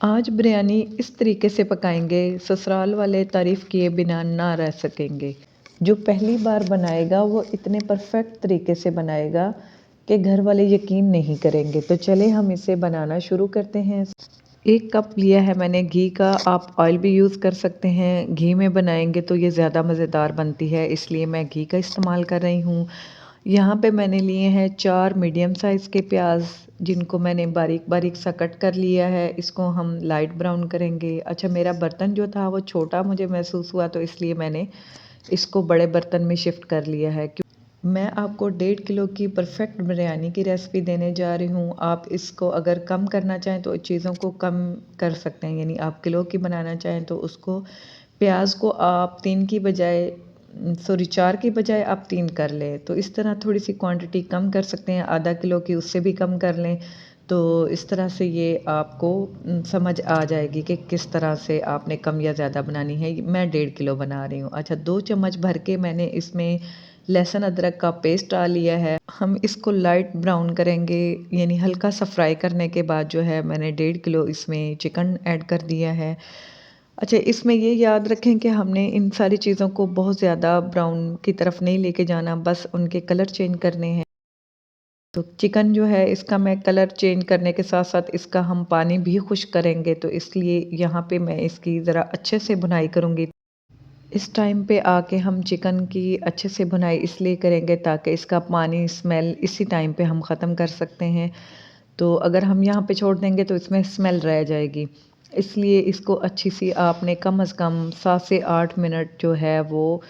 आज बिरयानी इस तरीके से पकाएंगे, ससुराल वाले तारीफ़ किए बिना ना रह सकेंगे। जो पहली बार बनाएगा वो इतने परफेक्ट तरीके से बनाएगा कि घर वाले यकीन नहीं करेंगे। तो चले हम इसे बनाना शुरू करते हैं। 1 कप लिया है मैंने घी का, आप ऑयल भी यूज़ कर सकते हैं। घी में बनाएंगे तो ये ज़्यादा मज़ेदार बनती है, इसलिए मैं घी का इस्तेमाल कर रही हूँ। यहाँ पे मैंने लिए हैं 4 मीडियम साइज़ के प्याज, जिनको मैंने बारीक बारीक सा कट कर लिया है। इसको हम लाइट ब्राउन करेंगे। अच्छा, मेरा बर्तन जो था वो छोटा मुझे महसूस हुआ, तो इसलिए मैंने इसको बड़े बर्तन में शिफ्ट कर लिया है। मैं आपको 1.5 किलो की परफेक्ट बिरयानी की रेसिपी देने जा रही हूँ। आप इसको अगर कम करना चाहें तो चीज़ों को कम कर सकते हैं, यानी आप किलो की बनाना चाहें तो उसको प्याज को आप 3 की बजाय सॉरी 4 की बजाय आप 3 कर लें। तो इस तरह थोड़ी सी क्वांटिटी कम कर सकते हैं, आधा किलो की उससे भी कम कर लें। तो इस तरह से ये आपको समझ आ जाएगी कि किस तरह से आपने कम या ज़्यादा बनानी है। मैं 1.5 किलो बना रही हूँ। अच्छा, 2 चम्मच भर के मैंने इसमें लहसुन अदरक का पेस्ट डाल लिया है। हम इसको लाइट ब्राउन करेंगे, यानी हल्का सा फ्राई करने के बाद जो है मैंने 1.5 किलो इसमें चिकन ऐड कर दिया है। अच्छा, इसमें ये याद रखें कि हमने इन सारी चीज़ों को बहुत ज़्यादा ब्राउन की तरफ नहीं लेके जाना, बस उनके कलर चेंज करने हैं। तो चिकन जो है इसका मैं कलर चेंज करने के साथ-साथ इसका हम पानी भी खुश्क करेंगे, तो इसलिए यहाँ पे मैं इसकी ज़रा अच्छे से भुनाई करूँगी। इस टाइम पे आके हम चिकन की अच्छे से भुनाई इसलिए करेंगे ताकि इसका पानी स्मेल इसी टाइम पे हम ख़त्म कर सकते हैं। तो अगर हम यहाँ पे छोड़ देंगे तो इसमें स्मेल रह जाएगी। इसलिए इसको अच्छी सी आपने कम से कम 7 से 8 मिनट जो है वो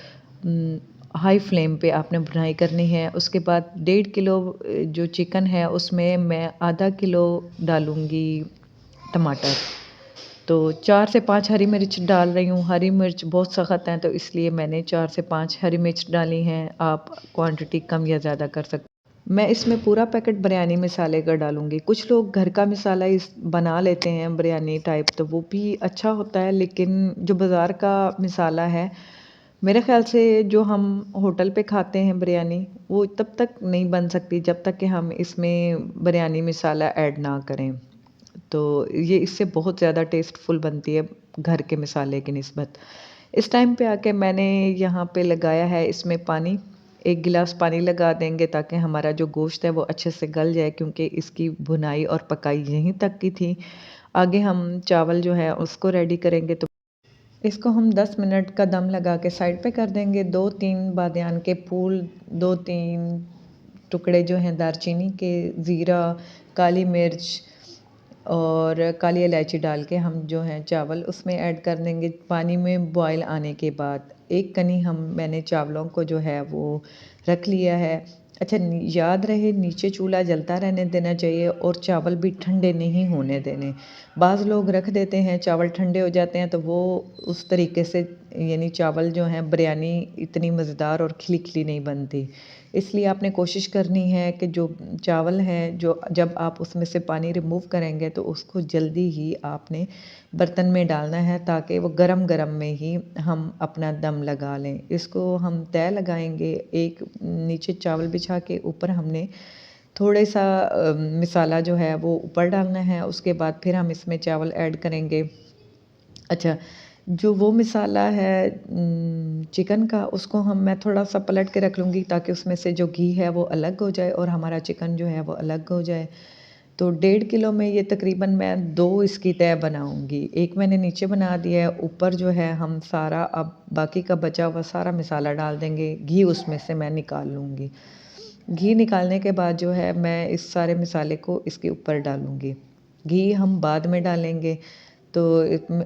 हाई फ्लेम पे आपने भुनाई करनी है। उसके बाद 1.5 किलो जो चिकन है उसमें मैं आधा किलो डालूँगी टमाटर। तो 4 से 5 हरी मिर्च डाल रही हूँ। हरी मिर्च बहुत सख़त हैं, तो इसलिए मैंने 4 से 5 हरी मिर्च डाली हैं। आप क्वांटिटी कम या ज़्यादा कर सकते। मैं इसमें पूरा पैकेट बिरयानी मसाले का डालूँगी। कुछ लोग घर का मसाला इस बना लेते हैं बिरयानी टाइप, तो वो भी अच्छा होता है, लेकिन जो बाज़ार का मसाला है, मेरे ख़्याल से जो हम होटल पे खाते हैं बिरयानी, वो तब तक नहीं बन सकती जब तक कि हम इसमें बिरयानी मसाला ऐड ना करें। तो ये इससे बहुत ज़्यादा टेस्टफुल बनती है घर के मसाले की निस्बत। इस टाइम पे आके मैंने यहाँ पे लगाया है इसमें पानी। 1 गिलास पानी लगा देंगे ताकि हमारा जो गोश्त है वो अच्छे से गल जाए, क्योंकि इसकी भुनाई और पकाई यहीं तक की थी। आगे हम चावल जो है उसको रेडी करेंगे, तो इसको हम 10 मिनट का दम लगा के साइड पे कर देंगे। 2-3 बादियान के फूल, 2-3 टुकड़े जो हैं दालचीनी के, ज़ीरा, काली मिर्च और काली इलायची डाल के हम जो है चावल उसमें ऐड कर देंगे। पानी में बॉयल आने के बाद 1 कनी मैंने चावलों को जो है वो रख लिया है। अच्छा, याद रहे नीचे चूल्हा जलता रहने देना चाहिए और चावल भी ठंडे नहीं होने देने। बाज़ लोग रख देते हैं, चावल ठंडे हो जाते हैं, तो वो उस तरीके से यानी चावल जो हैं बिरयानी इतनी मज़ेदार और खिली-खिली नहीं बनती। इसलिए आपने कोशिश करनी है कि जो चावल हैं, जो जब आप उसमें से पानी रिमूव करेंगे तो उसको जल्दी ही आपने बर्तन में डालना है, ताकि वो गरम-गरम में ही हम अपना दम लगा लें। इसको हम तय लगाएँगे, एक नीचे चावल बिछा के ऊपर हमने थोड़े-सा मसाला जो है वो ऊपर डालना है, उसके बाद फिर हम इसमें चावल ऐड करेंगे। अच्छा, जो वो मसाला है चिकन का, उसको मैं थोड़ा-सा पलट के रख लूँगी ताकि उसमें से जो घी है वो अलग हो जाए और हमारा चिकन जो है वो अलग हो जाए। तो 1.5 किलो में ये तकरीबन मैं 2 इसकी तह बनाऊँगी। एक मैंने नीचे बना दिया है, ऊपर जो है हम सारा अब बाकी का बचा हुआ सारा मसाला डाल देंगे, घी उसमें से मैं निकाल लूँगी। घी निकालने के बाद जो है मैं इस सारे मसाले को इसके ऊपर डालूँगी। घी हम बाद में डालेंगे। तो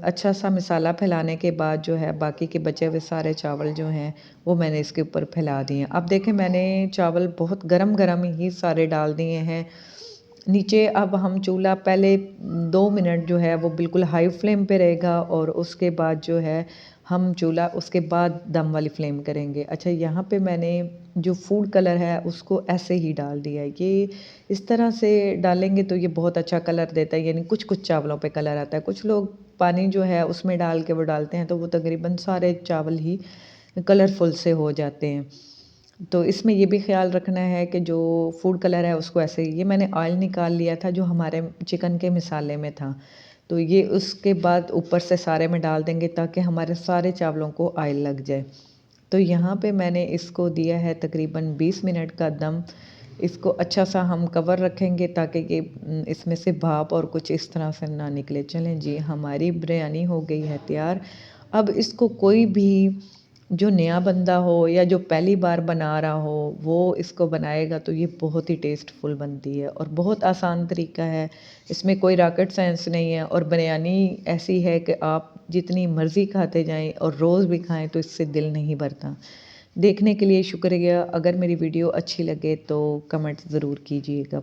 अच्छा सा मसाला फैलाने के बाद जो है बाकी के बचे हुए सारे चावल जो हैं वो मैंने इसके ऊपर फैला दिए हैं। अब देखें, मैंने चावल बहुत गरम-गरम ही सारे डाल दिए हैं। नीचे अब हम चूल्हा पहले 2 मिनट जो है वो बिल्कुल हाई फ्लेम पे रहेगा और उसके बाद जो है हम चूल्हा उसके बाद दम वाली फ्लेम करेंगे। अच्छा, यहाँ पे मैंने जो फूड कलर है उसको ऐसे ही डाल दिया है। ये इस तरह से डालेंगे तो ये बहुत अच्छा कलर देता है, यानी कुछ-कुछ चावलों पे कलर आता है। कुछ लोग पानी जो है उसमें डाल के वो डालते हैं, तो वो तकरीबन सारे चावल ही कलरफुल से हो जाते हैं। तो इसमें ये भी ख़्याल रखना है कि जो फूड कलर है उसको ऐसे ही, ये मैंने ऑयल निकाल लिया था जो हमारे चिकन के मसाले में था। तो ये उसके बाद ऊपर से सारे में डाल देंगे ताकि हमारे सारे चावलों को ऑयल लग जाए। तो यहाँ पे मैंने इसको दिया है तकरीबन 20 मिनट का दम। इसको अच्छा सा हम कवर रखेंगे ताकि ये इसमें से भाप और कुछ इस तरह से ना निकले। चलें जी, हमारी बिरयानी हो गई है तैयार। अब इसको कोई भी जो नया बंदा हो या जो पहली बार बना रहा हो वो इसको बनाएगा तो ये बहुत ही टेस्टफुल बनती है और बहुत आसान तरीका है। इसमें कोई रॉकेट साइंस नहीं है और बिरयानी ऐसी है कि आप जितनी मर्ज़ी खाते जाएं और रोज़ भी खाएं तो इससे दिल नहीं भरता। देखने के लिए शुक्रिया। अगर मेरी वीडियो अच्छी लगे तो कमेंट ज़रूर कीजिएगा।